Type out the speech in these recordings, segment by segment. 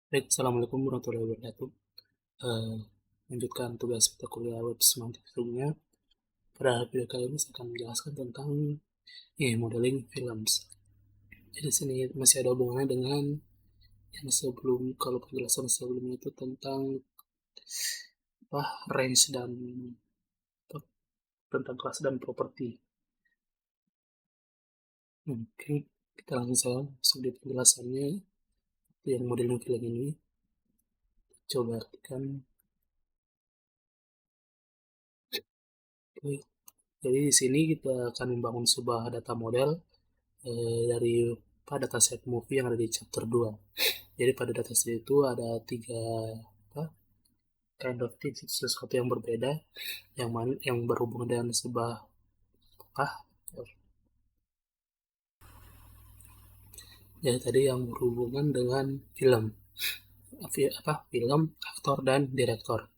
Baik, Assalamualaikum warahmatullahi wabarakatuh. Eh, Lanjutkan tugas mata kuliah web semantik sebelumnya. Pada video kali ini saya akan menjelaskan tentang modeling films. Jadi sini masih ada hubungannya dengan yang sebelum, kalau penjelasan sebelumnya itu tentang range dan tentang kelas dan properti. Oke, kita langsung saja masuk di penjelasannya. Yang modeling film ini coba artikan. Oke, jadi di sini kita akan membangun sebuah data model dari dataset movie yang ada di chapter 2. Jadi pada dataset itu ada tiga apa, kind of things, sesuatu yang berbeda, yang berhubungan dengan sebuah apa ya tadi yang berhubungan dengan film, film, aktor dan direktor.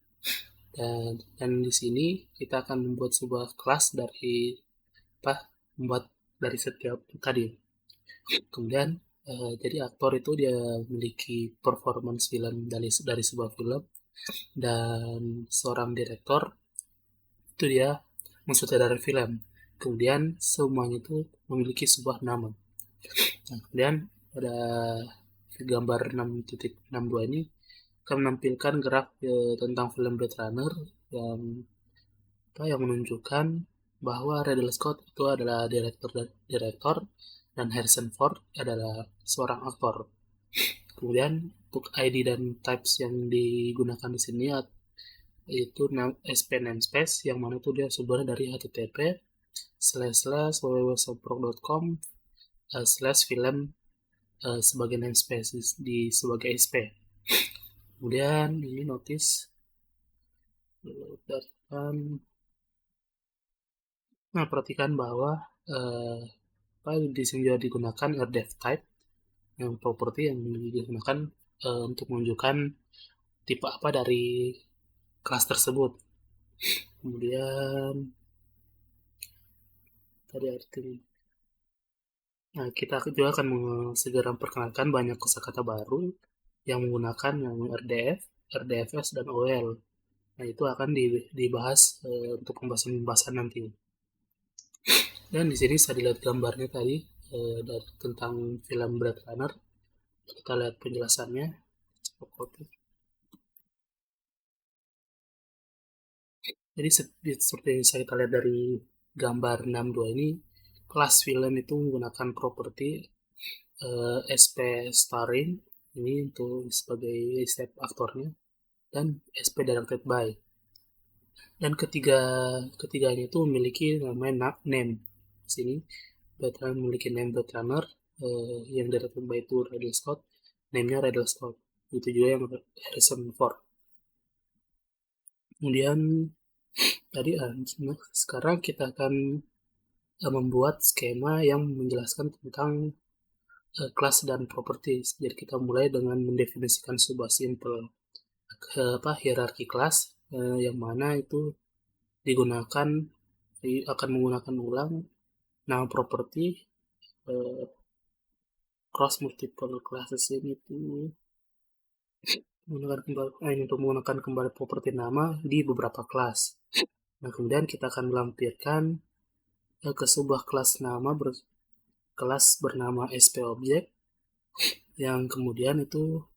Dan di sini kita akan membuat sebuah kelas dari apa membuat dari setiap tadi. Kemudian jadi aktor itu dia memiliki performance film dari sebuah film, dan seorang direktor itu dia mensutradarai film. Kemudian semuanya itu memiliki sebuah nama. Nah, kemudian pada gambar 6.62 ini akan menampilkan graf tentang film Blade Runner yang yang menunjukkan bahwa Ridley Scott itu adalah direktor dan Harrison Ford adalah seorang aktor. Kemudian untuk ID dan types yang digunakan di sini itu SP namespace, yang mana itu dia sebenarnya dari http://www.saprok.com /film sebagai namespace sebagai SP. Kemudian ini notice dan perhatikan bahwa di sini juga digunakan RDF type, yang property yang digunakan untuk menunjukkan tipe apa dari kelas tersebut. Kemudian tadi arti. Nah, kita juga akan segera memperkenalkan banyak kosakata baru yang menggunakan yang RDF, RDFS, dan OL. Nah, itu akan dibahas untuk pembahasan nanti. Dan di sini saya dilihat gambarnya tadi tentang film Blade Runner. Kita lihat penjelasannya. Jadi seperti yang saya lihat dari gambar 62 ini, kelas film itu menggunakan properti SP starring ini untuk sebagai step aktornya, dan SP directed by. Dan ketiganya itu memiliki namanya name. Di sini Blade Runner memiliki name Blade Runner, yang directed by itu Ridley Scott, name-nya Ridley Scott. Itu juga yang Harrison Ford. Kemudian tadi sekarang kita akan membuat skema yang menjelaskan tentang kelas dan properties. Jadi kita mulai dengan mendefinisikan sebuah simple hierarki kelas, yang mana itu digunakan akan menggunakan ulang nama properti cross multiple classes ini tuh untuk menggunakan kembali properti nama di beberapa kelas. Nah, kemudian kita akan melampirkan ke sebuah kelas kelas bernama SP object, yang kemudian itu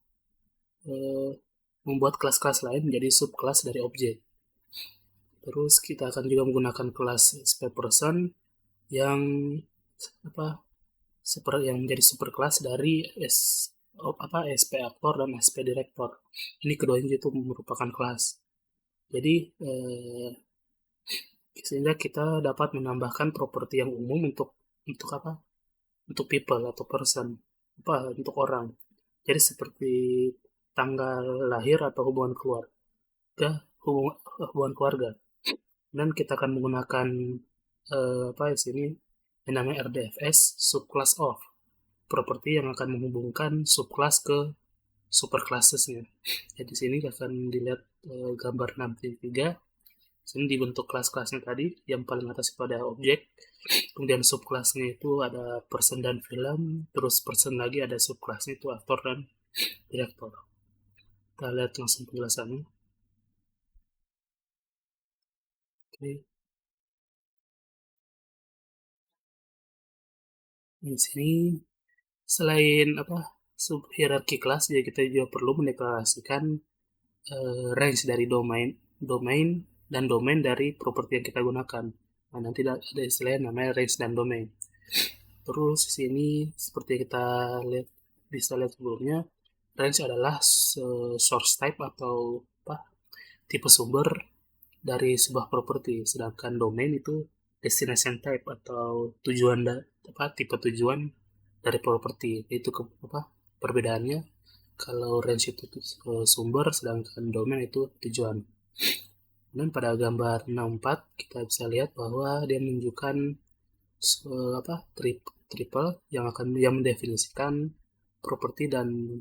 membuat kelas-kelas lain menjadi subkelas dari objek. Terus kita akan juga menggunakan kelas SP person yang yang menjadi superkelas dari SP aktor dan SP direktor. Ini keduanya itu merupakan kelas. Jadi sehingga kita dapat menambahkan properti yang umum untuk apa? Untuk people atau person, untuk orang. Jadi seperti tanggal lahir atau hubungan keluarga, hubungan keluarga. Dan kita akan menggunakan di sini yang namanya RDFS subclass of properti yang akan menghubungkan subclass ke superclassesnya. Jadi di sini akan dilihat gambar 63. Sini dibentuk kelas-kelasnya tadi, yang paling atas itu ada objek, kemudian subkelasnya itu ada person dan film, terus person lagi ada subkelasnya itu aktor dan direktor. Kita lihat langsung penjelasannya. Oke. Di sini selain sub hierarki kelas, ya kita juga perlu mendeklarasikan range dari domain dan domain dari properti yang kita gunakan. Nah, nanti ada istilah namanya range dan domain. Terus di sini seperti kita lihat bisa lihat sebelumnya, range adalah source type atau tipe sumber dari sebuah properti, sedangkan domain itu destination type atau tipe tujuan dari properti. Itu perbedaannya. Kalau range itu sumber, sedangkan domain itu tujuan. Dan pada gambar 64 kita bisa lihat bahwa dia menunjukkan triple yang mendefinisikan properti dan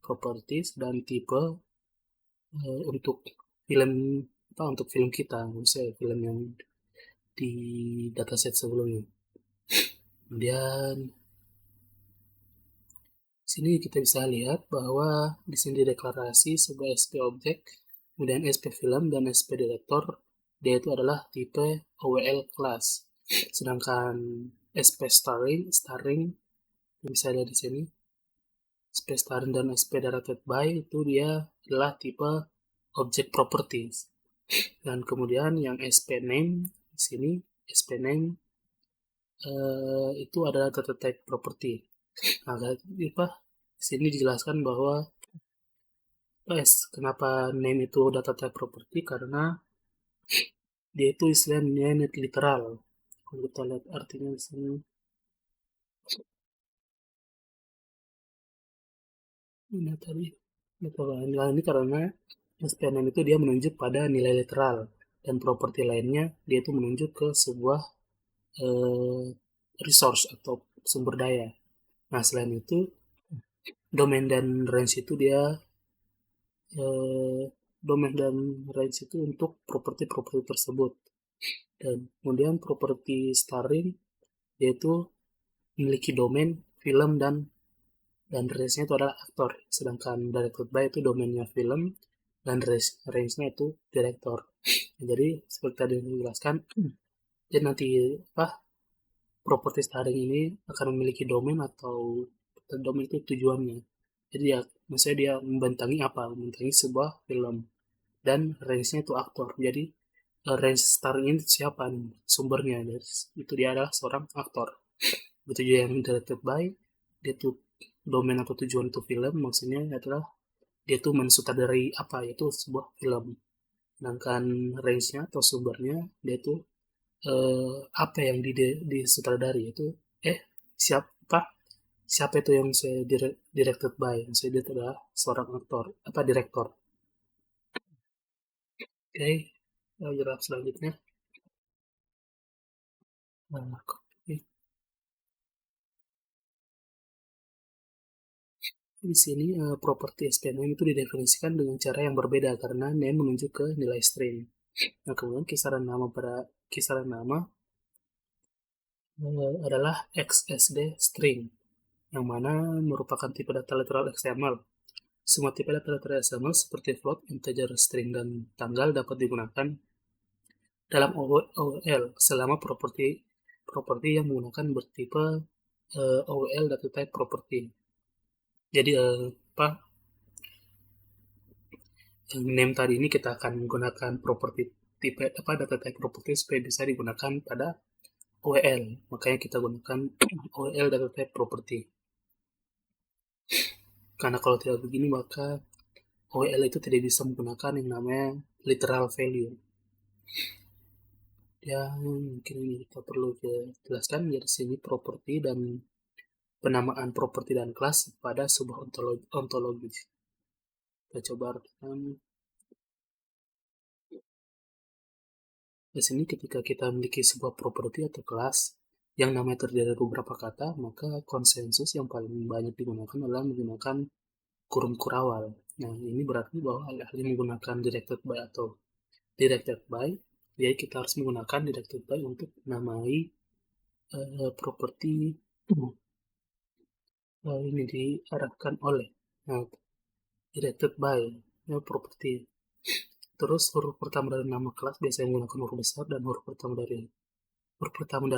properties dan tipe untuk film untuk film kita, misalnya film yang di dataset sebelumnya. Kemudian sini kita bisa lihat bahwa di sini deklarasi sebuah SP objek, kemudian SP film dan SP director, dia itu adalah tipe OWL class. Sedangkan SP starring bisa lihat di sini. SP starring dan SP directed by itu dia adalah tipe object properties. Dan kemudian yang SP name di sini, SP name itu adalah data type property. Nah, di sini dijelaskan bahwa kenapa name itu data type property, karena dia itu istilahnya net literal. Kalau kita lihat artinya di sini, ini tadi ini karena SPNM itu dia menunjuk pada nilai literal, dan properti lainnya dia itu menunjuk ke sebuah resource atau sumber daya. Nah, selain itu domain dan range itu dia domain dan range itu untuk properti-properti tersebut. Dan kemudian properti starring yaitu memiliki domain film dan range-nya itu adalah aktor, sedangkan directed by itu domainnya film dan range-nya itu director. Jadi seperti tadi dijelaskan, jadi nanti properti starring ini akan memiliki domain atau domain itu tujuannya. Jadi ya, maksudnya dia membentangi sebuah film, dan range-nya itu aktor. Jadi range starring ini siapa nih sumbernya? Itu dia adalah seorang aktor. Begitu juga yang directed by, dia tuh domain atau tujuan itu film, maksudnya adalah dia tuh mensutradarai yaitu sebuah film. Sedangkan range-nya atau sumbernya dia tuh apa yang disutradari itu siapa siapa itu yang saya directed by, saya dia adalah seorang aktor direktor. Oke, graf selanjutnya. Di sini properti SPName itu didefinisikan dengan cara yang berbeda karena name menunjuk ke nilai string. Nah, kemudian kisaran nama adalah XSD string, yang mana merupakan tipe data literal XML. Semua tipe data literal XML seperti float, integer, string, dan tanggal dapat digunakan dalam OWL selama properti yang menggunakan bertipe OWL data type property. Jadi yang name tadi ini kita akan menggunakan properti tipe data type property supaya bisa digunakan pada OWL. Makanya kita gunakan OWL data type property. Karena kalau tidak begini maka OWL itu tidak bisa menggunakan yang namanya literal value. Yang mungkin ini kita perlu jelaskan di sini properti dan penamaan properti dan kelas pada sebuah ontologi. Kita coba artikan. Di sini ketika kita memiliki sebuah properti atau kelas yang namanya terdiri dari beberapa kata, maka konsensus yang paling banyak digunakan adalah menggunakan kurung kurawal. Nah, ini berarti bahwa alih-alih menggunakan directed by atau directed by, jadi kita harus menggunakan directed by untuk menamai properti ini diarahkan oleh. Nah, directed by properti. Terus huruf pertama dari nama kelas biasanya menggunakan huruf besar, dan huruf pertama dari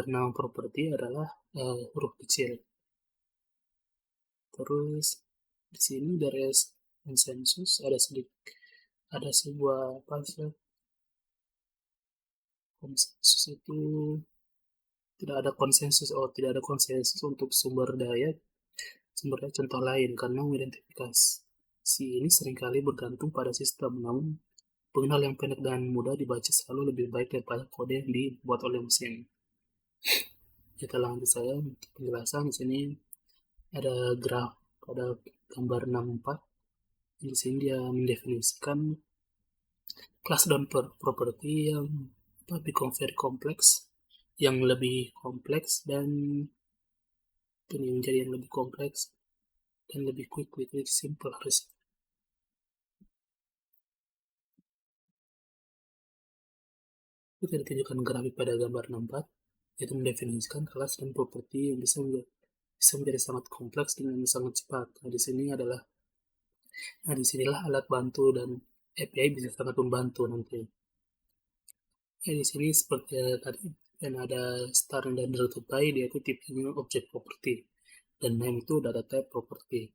nama properti adalah huruf kecil. Terus di sini dari konsensus ada sebuah apa sih? Konsensus itu tidak ada konsensus untuk sumber daya contoh lain, karena mengidentifikasi ini seringkali bergantung pada sistem. Namun pengenal yang pendek dan mudah dibaca selalu lebih baik daripada kode yang dibuat oleh mesin. Kita lanjut saya untuk penjelasan. Di sini ada graf pada gambar 64. Di sini dia mendefinisikan kelas dan properti yang become very kompleks, yang lebih kompleks dan menjadi yang lebih kompleks dan lebih quick simple harus. Kita ditunjukkan grafik pada gambar 64, yaitu mendefinisikan kelas dan properti yang bisa menjadi sangat kompleks dengan sangat cepat. Disinilah alat bantu dan API bisa sangat membantu nanti. Di sini seperti tadi, dan ada start dan data type, dia itu tipenya object property, dan name itu data type property.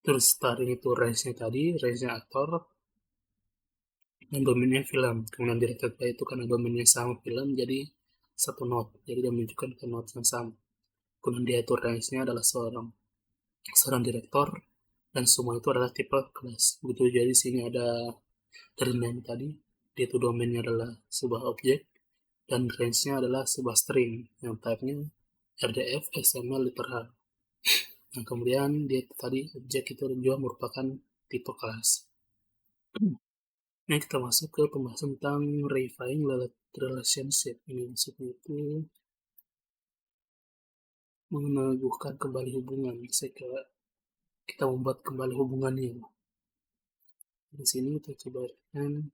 Terus starting itu range-nya aktor, dan domainnya film. Kemudian directed by itu karena domainnya sama film, jadi satu node, jadi dia menunjukkan ke node yang sama. Kemudian dia itu range-nya adalah seorang direktor, dan semua itu adalah tipe kelas. Begitu, jadi sini ada dari name tadi, dia itu domainnya adalah sebuah objek, dan range-nya adalah sebuah string yang type-nya RDF, XML, literal. Nah, kemudian dia tadi objek itu juga merupakan tipe kelas. Ini kita masuk ke pembahasan tentang reifying relationship. Ini maksudnya itu meneguhkan kembali hubungan. Kita membuat kembali hubungannya. Di sini kita coba lihat.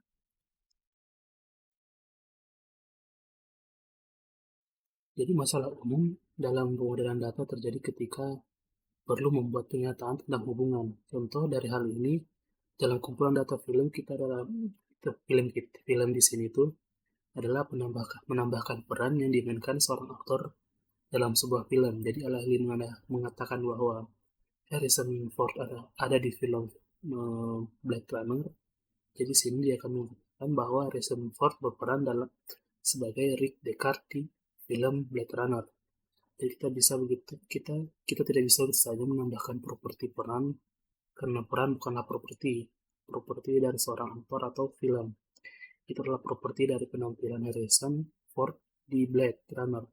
Jadi masalah umum dalam pemodelan data terjadi ketika perlu membuat pernyataan tentang hubungan. Contoh dari hal ini, dalam kumpulan data film film di sini itu adalah menambahkan peran yang dimainkan seorang aktor dalam sebuah film. Jadi Al-Ahli mengatakan bahwa Harrison Ford ada di film Blade Runner. Jadi sini dia akan mengatakan bahwa Harrison Ford berperan sebagai Rick Deckard di film Blade Runner. Jadi kita tidak bisa saja menambahkan properti peran, karena peran bukanlah properti dari seorang aktor atau film. Itu adalah properti dari penampilan Harrison Ford di Blade Runner.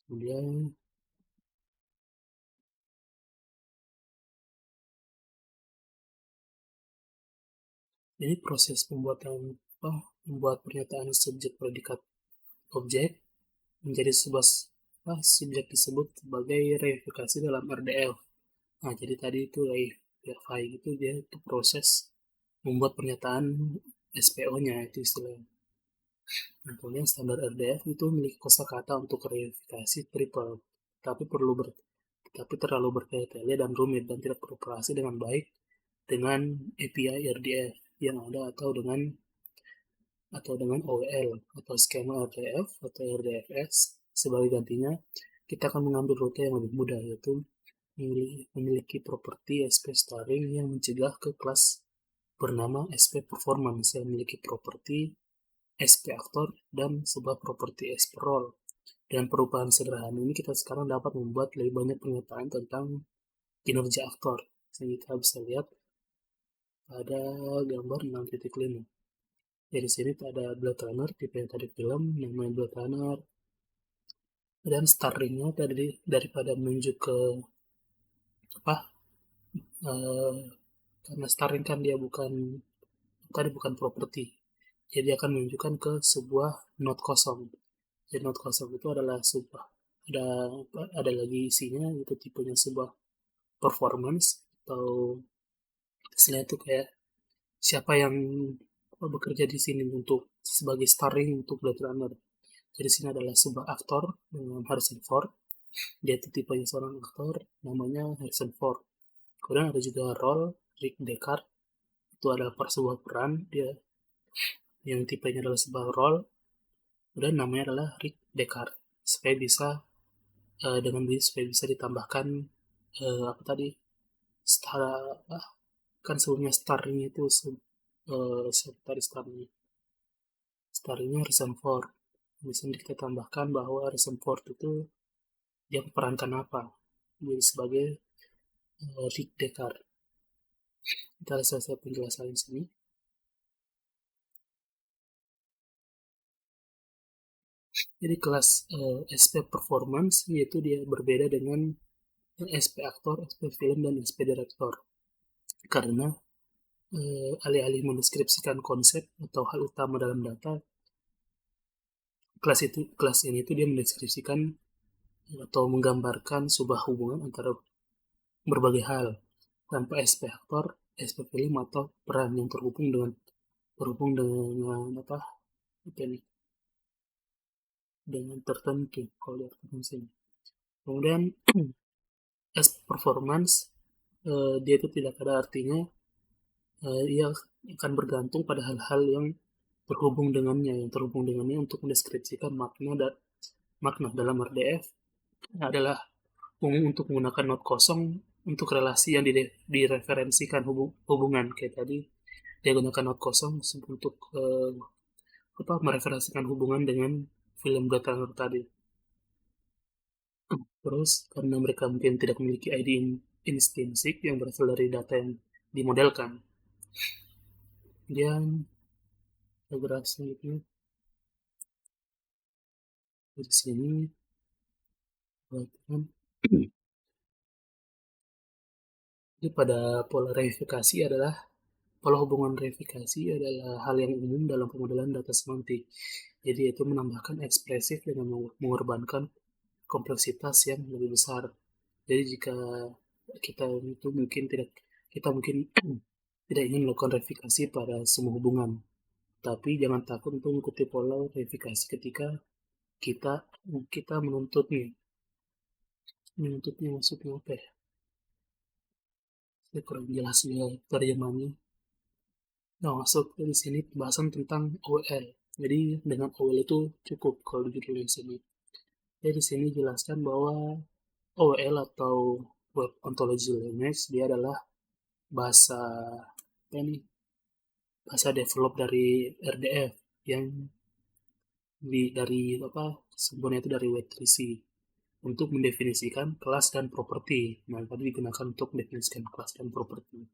Kemudian ini proses membuat pernyataan subjek predikat objek menjadi sebuah subjek disebut sebagai reifikasi dalam RDF. Nah, jadi tadi itu reify itu dia itu proses membuat pernyataan SPO-nya, itu istilahnya. Nah, kemudian standar RDF itu memiliki kosakata untuk reifikasi triple, tapi terlalu bertele-tele dan rumit dan tidak beroperasi dengan baik dengan API RDF yang ada atau dengan OWL atau skema RDF atau RDFS. Sebagai gantinya, kita akan mengambil rute yang lebih mudah, yaitu memiliki properti SP starring yang mencegah ke kelas bernama SP performance yang memiliki properti SP aktor dan sebuah properti SP role. Dengan perubahan sederhana ini, kita sekarang dapat membuat lebih banyak pernyataan tentang kinerja aktor. Sehingga kita bisa lihat pada gambar 6.5. Dari sini ada Blade Runner, tipe yang tadi film, namanya Blade Runner. Dan starringnya tadi daripada menunjuk ke karena starring kan dia bukan properti, jadi akan menunjukkan ke sebuah node kosong. Jadi node kosong itu adalah ada lagi isinya, itu tipenya sebuah performance, atau istilahnya itu kayak siapa yang bekerja di sini sebagai starring untuk Blade Runner. Jadi sini adalah sebuah aktor dengan Harrison Ford. Dia itu tipenya seorang aktor namanya Harrison Ford. Kemudian ada juga role Rick Deckard. Itu adalah sebuah peran dia yang tipenya adalah sebuah role, dan namanya adalah Rick Deckard, supaya bisa supaya bisa ditambahkan apa tadi, star, kan sebelumnya starring itu tadi starringnya Harrison Ford. Di sini kita tambahkan bahwa Harrison Ford itu dia perankan apa, jadi sebagai Rick Deckard. Kita ada salah penjelasan di sini. Jadi kelas SP performance yaitu dia berbeda dengan SP aktor, SP film, dan SP direktor. Karena alih-alih mendeskripsikan konsep atau hal utama dalam data, kelas ini itu dia mendeskripsikan atau menggambarkan sebuah hubungan antara berbagai hal tanpa SP aktor, SP film, atau peran yang berhubung dengan apa ini, dengan tertentu kalau lihat di sini. Kemudian SP performance dia itu tidak ada artinya, ia akan bergantung pada hal-hal yang terhubung dengannya untuk mendeskripsikan makna dalam RDF adalah umum untuk menggunakan not kosong untuk relasi yang direferensikan hubungan kayak tadi dia gunakan not kosong untuk mereferensikan hubungan dengan film Blade tadi. Terus karena mereka mungkin tidak memiliki ID intrinsik yang berasal dari data yang dimodelkan, dia berasal gitu di sini. Jadi pada pola hubungan reifikasi adalah hal yang umum dalam pemodelan data semantik. Jadi itu menambahkan ekspresif dengan mengorbankan kompleksitas yang lebih besar. Jadi jika kita mungkin tidak ingin melakukan reifikasi pada semua hubungan, tapi jangan takut untuk mengikuti pola reifikasi ketika kita kita menuntutnya maksudnya apa ya? Saya kurang jelas ya terjemahannya. Nah, masuk di sini pembahasan tentang OL. Jadi dengan OL itu cukup kalau di judul sini. Jadi di sini jelaskan bahwa OL atau Web Ontology Language dia adalah bahasa bahasa develop dari RDF yang dari sumbernya itu dari W3C untuk mendefinisikan kelas dan properti. Nah, tadi digunakan untuk mendefinisikan kelas dan properti.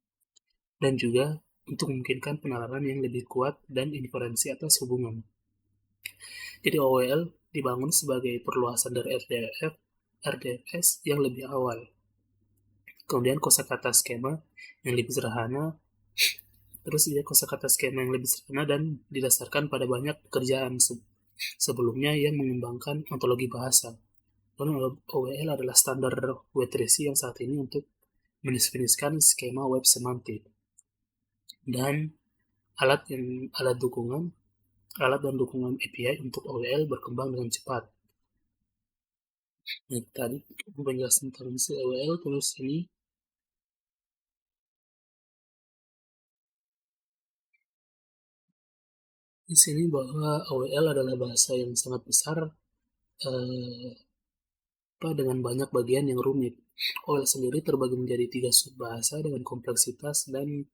Dan juga untuk memungkinkan penalaran yang lebih kuat dan inferensi atas hubungan. Jadi OOL dibangun sebagai perluasan dari RDFS yang lebih awal. Kemudian kosakata skema yang lebih sederhana, terus dia kosakata skema yang lebih sederhana dan didasarkan pada banyak pekerjaan sebelumnya yang mengembangkan ontologi bahasa. Dan OWL adalah standar W3C yang saat ini untuk mendefinisikan skema web semantik. Dan alat dan dukungan API untuk OWL berkembang dengan cepat. Nah, tadi penjelasan tentang OWL, terus ini di sini bahwa OWL adalah bahasa yang sangat besar dengan banyak bagian yang rumit. OWL sendiri terbagi menjadi 3 subbahasa dengan kompleksitas dan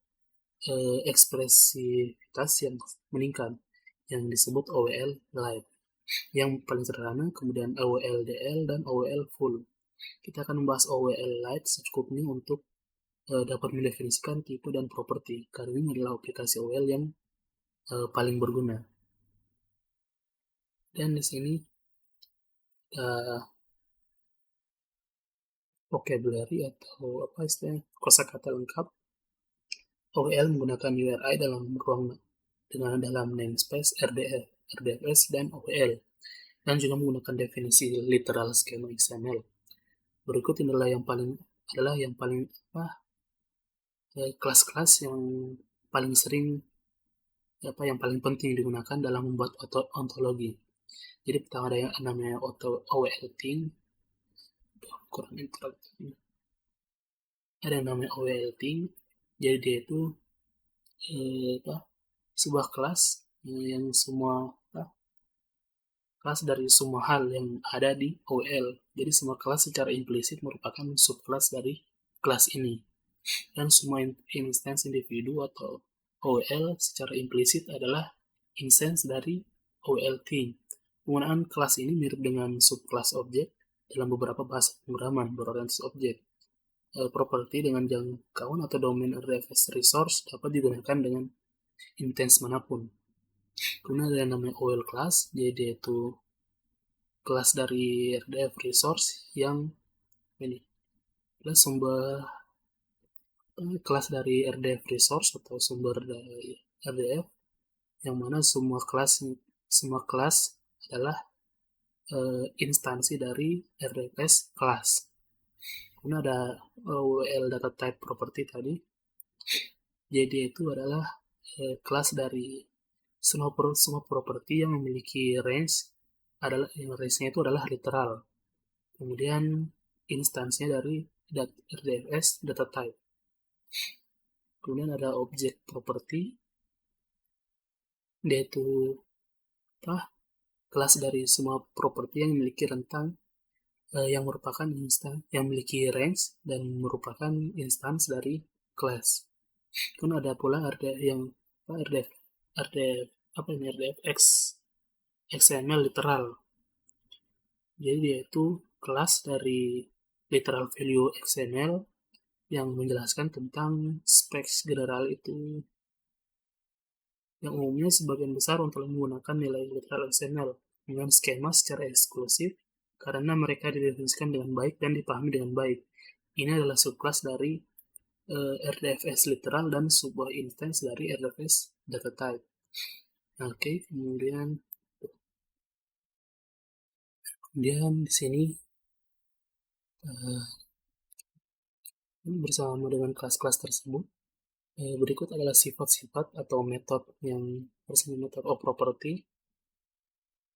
ekspresivitas yang meningkat yang disebut OWL Lite. Yang paling sederhana, kemudian OWL-DL dan OWL Full. Kita akan membahas OWL Lite secukupnya untuk dapat mendefinisikan tipe dan properti, karena ini adalah aplikasi OWL yang paling berguna. Dan di sini vocabulary atau apa istilahnya, kosakata lengkap. OWL menggunakan URI dalam namespace RDFS dan OWL, dan juga menggunakan definisi literal schema XML. Berikut adalah yang paling kelas-kelas yang paling sering yang paling penting digunakan dalam membuat ontologi. Jadi pertama ada yang namanya OWL thing, kurang interaktif. Ada yang namanya OWL thing, Jadi dia itu sebuah kelas yang semua kelas dari semua hal yang ada di OL. Jadi semua kelas secara implisit merupakan subkelas dari kelas ini. Dan semua instance individu atau OL secara implisit adalah instance dari OL team. Penggunaan kelas ini mirip dengan subkelas objek dalam beberapa bahasa pemrograman berorientasi objek. Properti dengan jangkauan atau domain RDFS resource dapat digunakan dengan intens manapun. Kemudian ada yang namanya OL class, jadi itu kelas dari RDF resource yang ini adalah sumber kelas dari RDF resource atau sumber dari RDF yang mana semua kelas adalah instansi dari RDFS kelas. Kemudian ada WL data type property tadi. Jadi itu adalah kelas dari semua properti yang memiliki range yang range-nya itu adalah literal. Kemudian instansinya dari RDFS data type. Kemudian ada object property, yaitu kelas dari semua properti yang memiliki rentang yang merupakan yang memiliki range dan merupakan instance dari kelas. Kemudian ada pula RDF XML literal. Jadi dia itu kelas dari literal value XML yang menjelaskan tentang specs general itu yang umumnya sebagian besar untuk menggunakan nilai literal XML dengan skema secara eksklusif karena mereka didefinisikan dengan baik dan dipahami dengan baik. Ini adalah subclass dari RDFS literal dan sebuah instance dari RDFS data type. Oke, kemudian di sini bersama dengan kelas-kelas tersebut berikut adalah sifat-sifat atau metode yang bersama metode of property.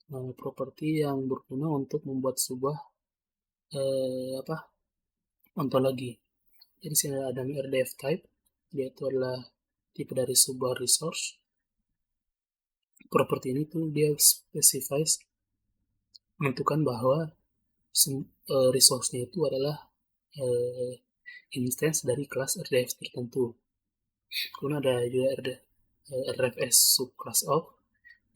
Properti yang berguna untuk membuat sebuah ontologi. Jadi sini ada RDF type, yaitu adalah tipe dari sebuah resource. Properti ini tuh dia specifies menentukan bahwa resource-nya itu adalah instance dari kelas RDF tertentu. Kemudian ada juga RDFS subclass of,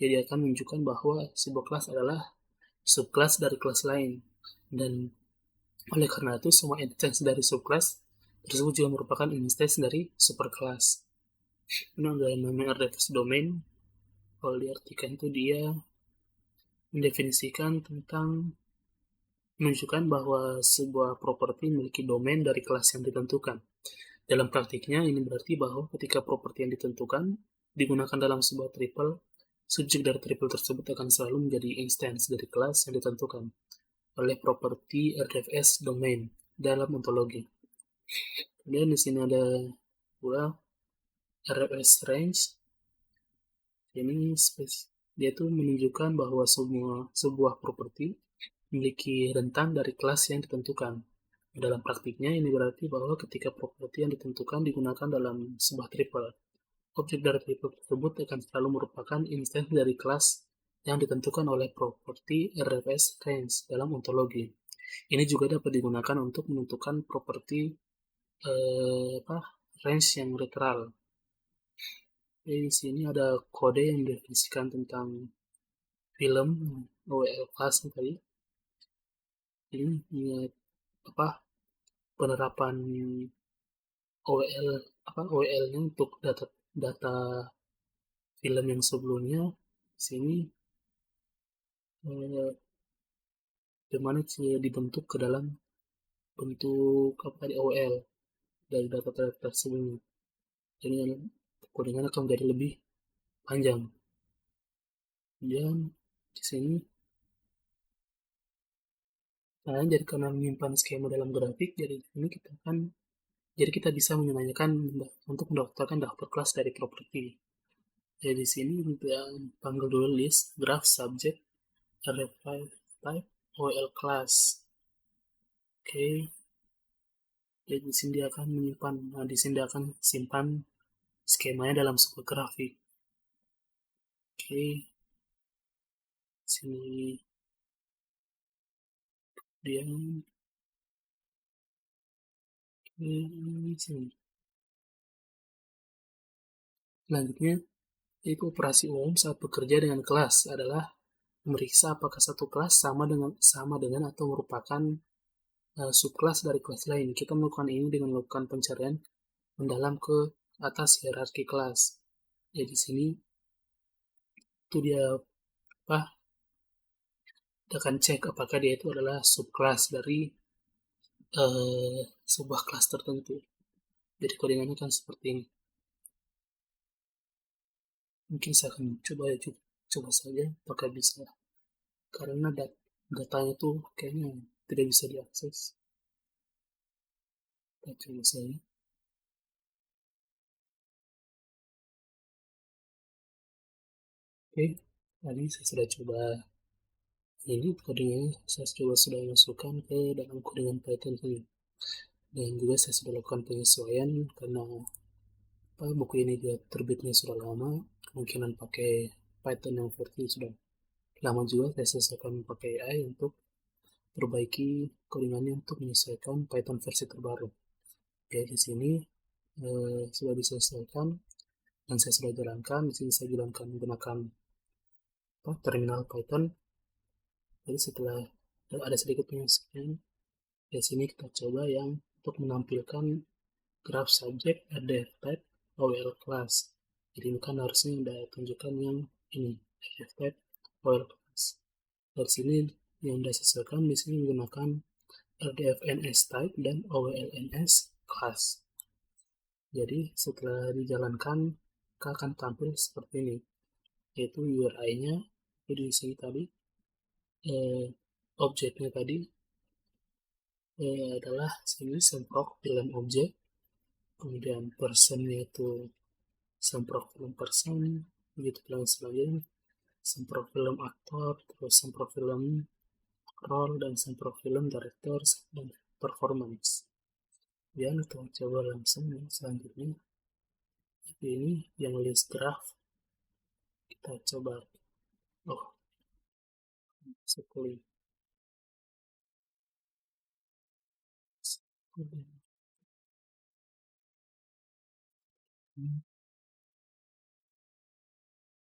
jadi akan menunjukkan bahwa sebuah kelas adalah subclass dari kelas lain, dan oleh karena itu semua instance dari subclass tersebut juga merupakan instance dari superclass. Kemudian ada yang namanya RDFS domain. Kalau diartikan itu dia mendefinisikan tentang menunjukkan bahwa sebuah properti memiliki domain dari kelas yang ditentukan. Dalam praktiknya, ini berarti bahwa ketika properti yang ditentukan digunakan dalam sebuah triple, subjek dari triple tersebut akan selalu menjadi instance dari kelas yang ditentukan oleh properti RDFS domain dalam ontologi. Kemudian di sini ada pula RDFS range. Ini dia itu menunjukkan bahwa sebuah properti memiliki rentang dari kelas yang ditentukan. Dalam praktiknya, ini berarti bahwa ketika properti yang ditentukan digunakan dalam sebuah triple, objek dari triple tersebut akan selalu merupakan instance dari kelas yang ditentukan oleh properti RFS range dalam ontologi. Ini juga dapat digunakan untuk menentukan properti range yang literal. Jadi di sini ada kode yang mendefinisikan tentang film OL class tadi. Ini penerapan OL-nya untuk data film yang sebelumnya. Sini bagaimana dibentuk ke dalam bentuk OL dari data sebelumnya. Jadi kodenya akan menjadi lebih panjang. Dan di sini jadi karena menyimpan skema dalam grafik, jadi ini kita bisa menanyakan untuk mendaftarkan daftar kelas dari properti. Jadi di sini kita panggil dulu list graph subject array type OL class. Oke. Jadi di sini dia akan menyimpan, di sini dia akan simpan skemanya dalam sebuah grafik. Oke, sini dia sini. Selanjutnya, yaitu operasi umum saat bekerja dengan kelas adalah memeriksa apakah satu kelas sama dengan atau merupakan subkelas dari kelas lain. Kita melakukan ini dengan melakukan pencarian mendalam ke atas hierarki kelas. Jadi di sini itu dia apa? Kita akan cek apakah dia itu adalah subkelas dari sebuah kelas tertentu. Jadi codingannya kan seperti ini. Mungkin saya akan coba saja apakah bisa, karena datanya tuh kayaknya tidak bisa diakses. Kita coba saja. Oke, tadi saya sudah coba ini codingannya, saya sudah masukkan ke dalam codingan Python ini. Dan juga saya sudah lakukan penyesuaian karena buku ini juga terbitnya sudah lama, kemungkinan pakai Python yang versi sudah lama juga. Saya sesuaikan pakai AI untuk perbaiki codingannya untuk menyesuaikan Python versi terbaru. Oke, di sini sudah diselesaikan dan saya sudah jalankan. Di sini saya jalankan menggunakan terminal Python. Jadi setelah ada sedikit penyesuaian, di sini kita coba yang untuk menampilkan graph subject RDF type OL class. Jadi ini kan harusnya udah tunjukkan yang ini RDF type OL class. Dari sini yang sudah sesuaikan di sini menggunakan RDFNS type dan OLNS class. Jadi setelah dijalankan akan tampil seperti ini, yaitu URI-nya. Jadi di sini tadi objeknya tadi adalah sini semprot film objek, kemudian person yaitu semprot film person, begitu dan sebagainya, semprot film aktor, terus semprot film role, dan semprot film director dan performance. Dan kita coba langsung yang selanjutnya. Ini yang list graph, kita coba. Oh, sekali.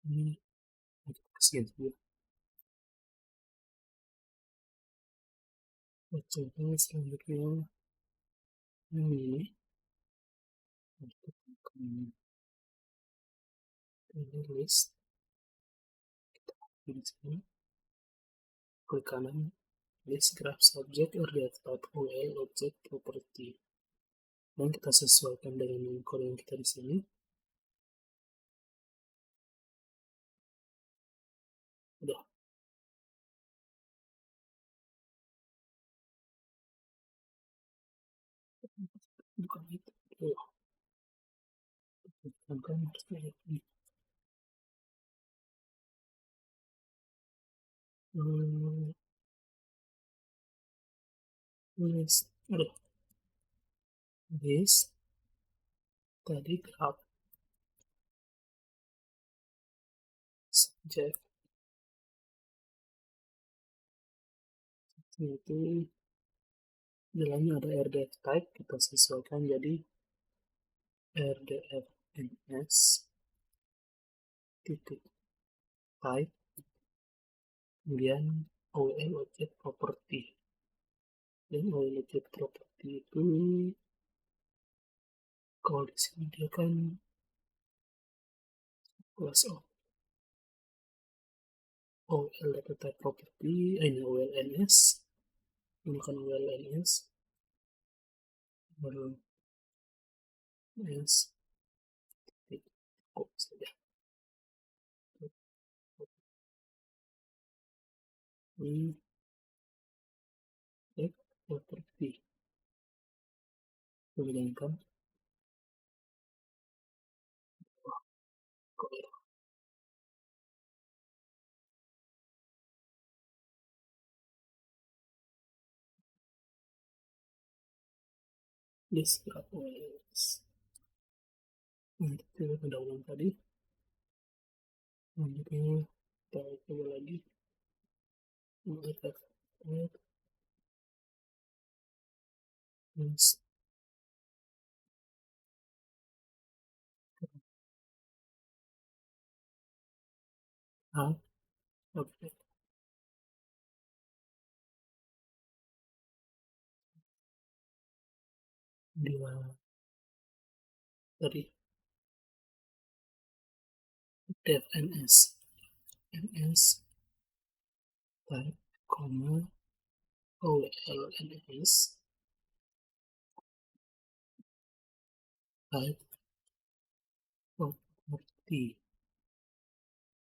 Ini kasihan juga. Kita coba selanjutnya yang ini. Ini list. Di sini klik kanan, list graph subject or data.ol object property. Dan kita sesuaikan dengan kode yang kita di sini. Udah. Bukan itu. Bukan harusnya ini. List. Aduh. List. Tadi graph subject. Itu dalamnya ada RDF type, kita sesuaikan jadi RDFNS titik type, kemudian OL object property. Dan OL object property itu kalau di sini dia kan kelas OL data type property, ini OLNS, ini kan OLNS, baru S kok saja. Ini property, kemudian kan describe OLS. Nah, itu udah ulang tadi. Selanjutnya kita coba lagi mengangkat terus A objek dua dari def ns ns type koma olns type property.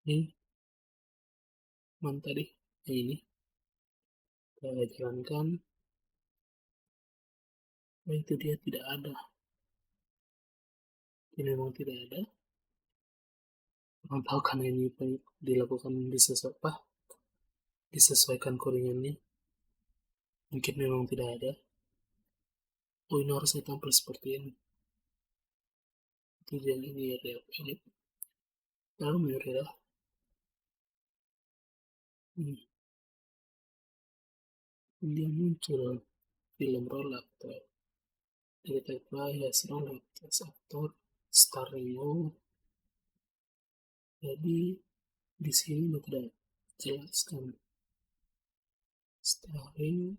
Ini mana tadi? Nah, ini kita jalankan. Oh, itu dia tidak ada. Ini memang tidak ada. Kurang tahu karena ini dilakukan disesuaikan kodenya. Mungkin memang tidak ada. Oh, ini harusnya tampil seperti ini. Itu jadi ini ya, ini. Lalu mirip dia muncul film roll atau directed by Hasron as aktor starring. Jadi di sini tidak jelaskan starring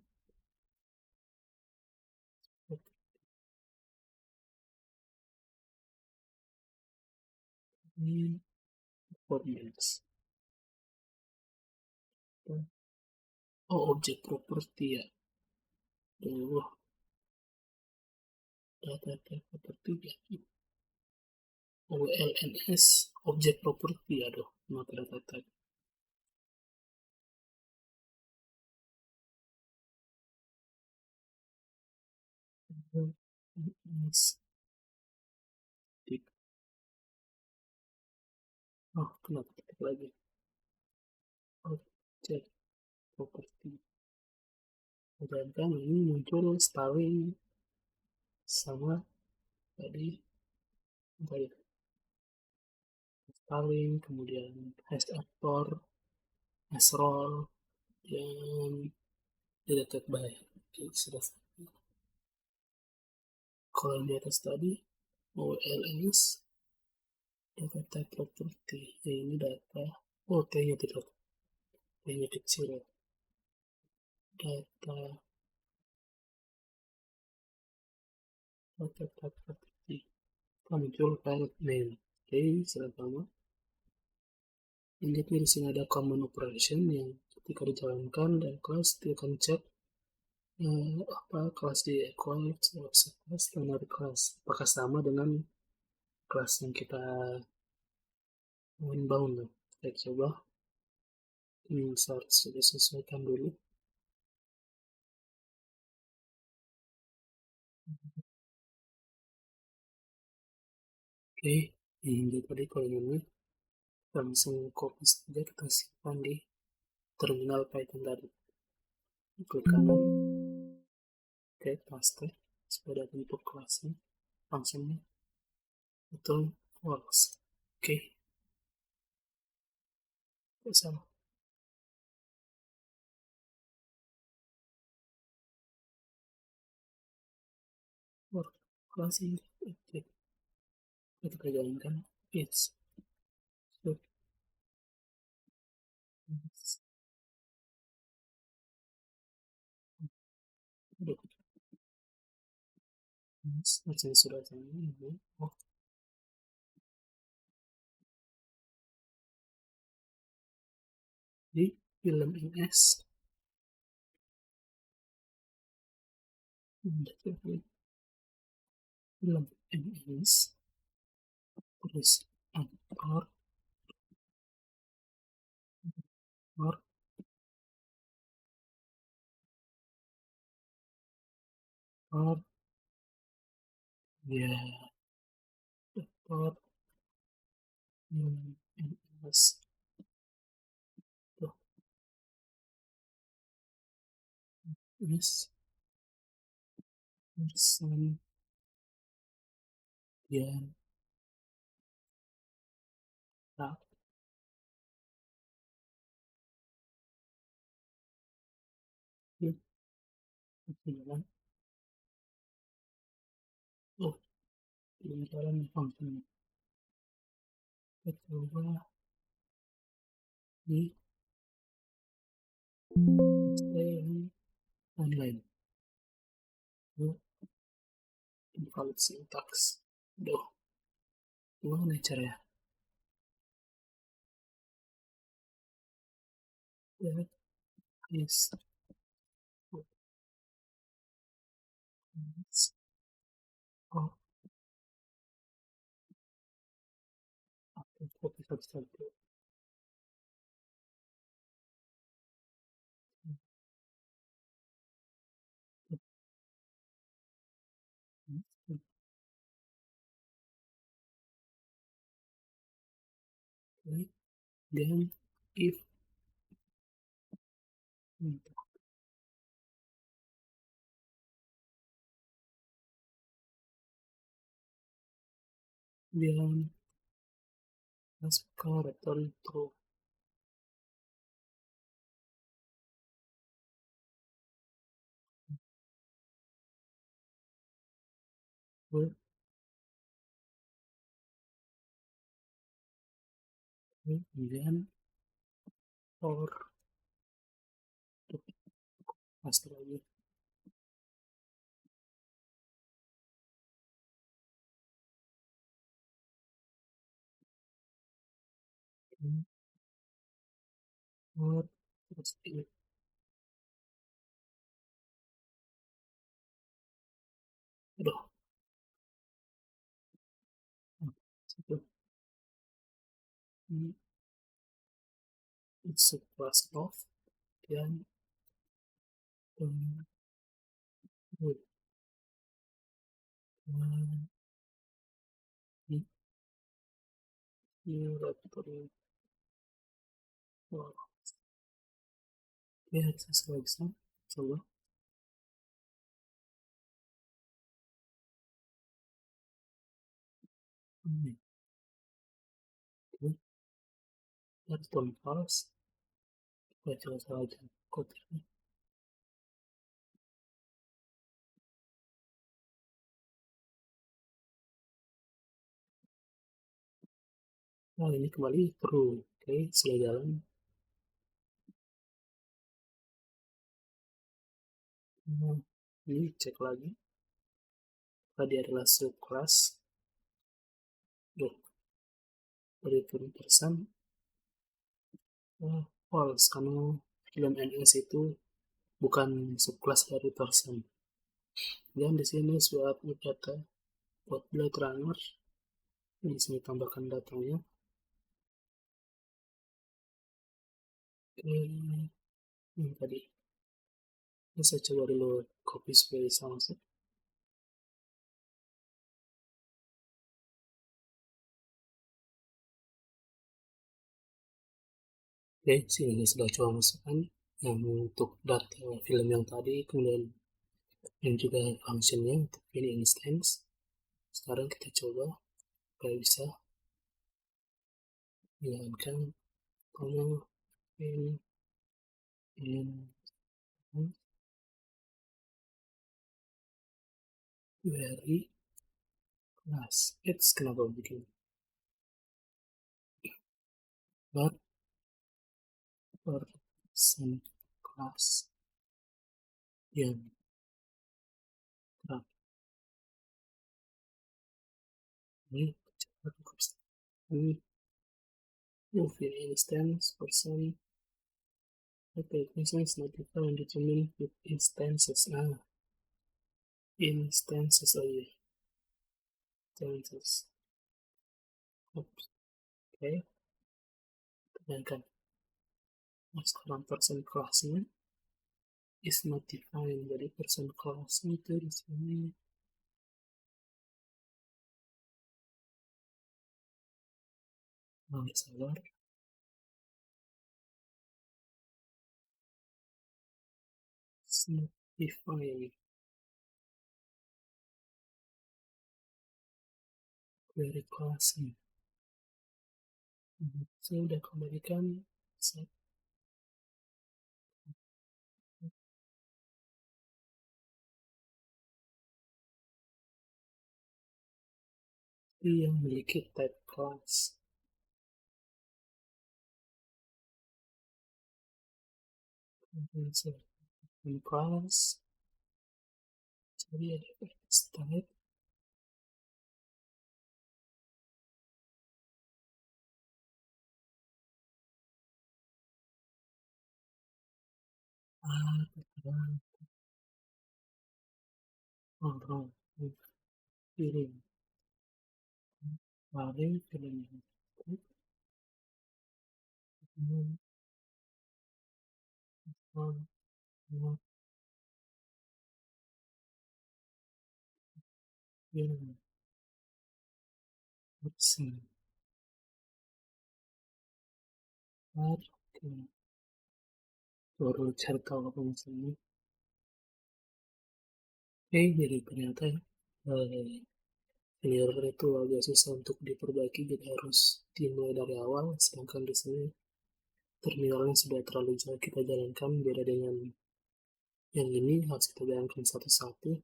in performance. Oh, objek properti ya. Tuh, data type properti ya. OLNS objek properti, aduh, not data type. Oh, kenapa ketik lagi? Objek properti. Sedangkan ini muncul starring sama tadi starring, kemudian has actor, has role, yang directed by. Oke, sudah. Kalau yang di atas tadi OLS data type property, ini data. Oh, T-nya tidak, T-nya kecil. Data type property muncul file name. Oke, sama. Ingat di sini ada common operation yang ketika dijalankan dan kelas dia akan cek apa kelas di equal kelas standar kelas apakah sama dengan kelas yang kita inbound. Kita coba ini harus disesuaikan dulu. Oke, ini tadi koinnya langsung copy saja, kita simpan di terminal Python tadi. Klik kanan, oke, paste supaya bentuk kelasnya langsungnya betul false. Oke, sama work kelas ini. Oke, kita jalankan it's so macam sudah ini. Oh, di film NS film NS tulis aktor or or ya aktor film NS tuh NS person kemudian tak jalan. Oh, belum jalan fungsinya. Kita coba di stay online. Yuk, invalid syntax. Duh, gimana caranya? That is oh, aku copy satu-satu. Oke, dan if dan pasca return true. Kemudian for pasti lagi. For terus ini. Aduh, satu. Ini it's a class of dan good. Ini return. Oh, ya sesuai bisa. Coba. Ini. Return false. Baca saja kode ini. Nah, ini kembali true. Oke, sudah jalan. Nah, ini cek lagi. Tadi adalah subclass. Duh, return person. Oh, false, karena film NS itu bukan subclass dari person. Dan di sini buat data buat Blade Runner, di sini tambahkan datanya. Oke, yang tadi. Ini saya coba dulu copy space sama sih. Oke, sini sudah coba masukkan yang untuk data film yang tadi, kemudian dan juga functionnya untuk ini instance. Sekarang kita coba supaya bisa menjalankan kalau in very class. It's kenapa begini? But person class yang terakhir ini ini move in instance person. Okay, instance notify and determine with instances. Instances aja. Instances. Oops. Oke. Sedangkan sekarang person class-nya is not defined. Jadi person class-nya itu di sini salah. It's not defined. Query class. Saya udah kembalikan set yang memiliki type class. Class. Jadi ada type. Kirim. Paling film bersih. Baru cari tahu apa maksudnya. Jadi ternyata error itu agak susah untuk diperbaiki, jadi harus dimulai dari awal. Sedangkan di sini terminalnya sudah terlalu jauh kita jalankan, beda dengan yang ini harus kita jalankan satu-satu.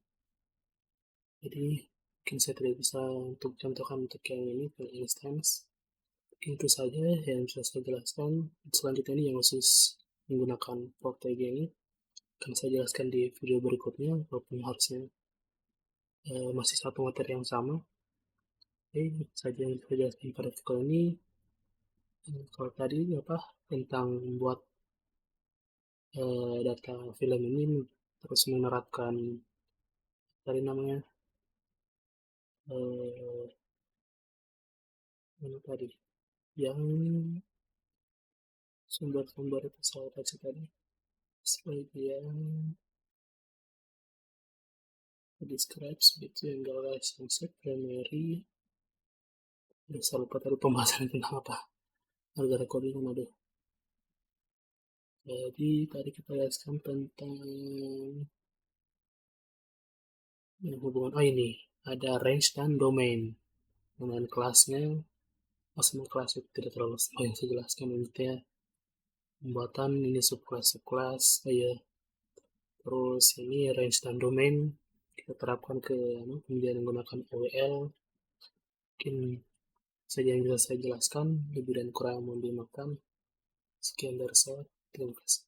Jadi mungkin saya tidak bisa untuk contohkan untuk yang ini file instance. Mungkin itu saja yang bisa saya jelaskan. Selanjutnya ini yang khusus menggunakan PortEG ini akan saya jelaskan di video berikutnya, walaupun harusnya masih satu materi yang sama. Oke, saja yang saya jelaskan pada video ini. Kalau tadi tentang membuat data film ini terus menerapkan tadi namanya mana tadi yang sumber-sumber itu saya baca tadi sebagian describes between the relationship primary. Saya lupa tadi pembahasan tentang apa, harga recording ada. Jadi tadi kita jelaskan tentang hubungan ini ada range dan domain dengan kelasnya. Maksudnya kelas itu tidak terlalu yang saya jelaskan, intinya pembuatan ini subkelas ya. Terus ini range dan domain kita terapkan ke kemudian menggunakan OWL. Mungkin saja yang bisa saya jelaskan, lebih dan kurang mohon dimaafkan. Sekian dari saya, terima kasih.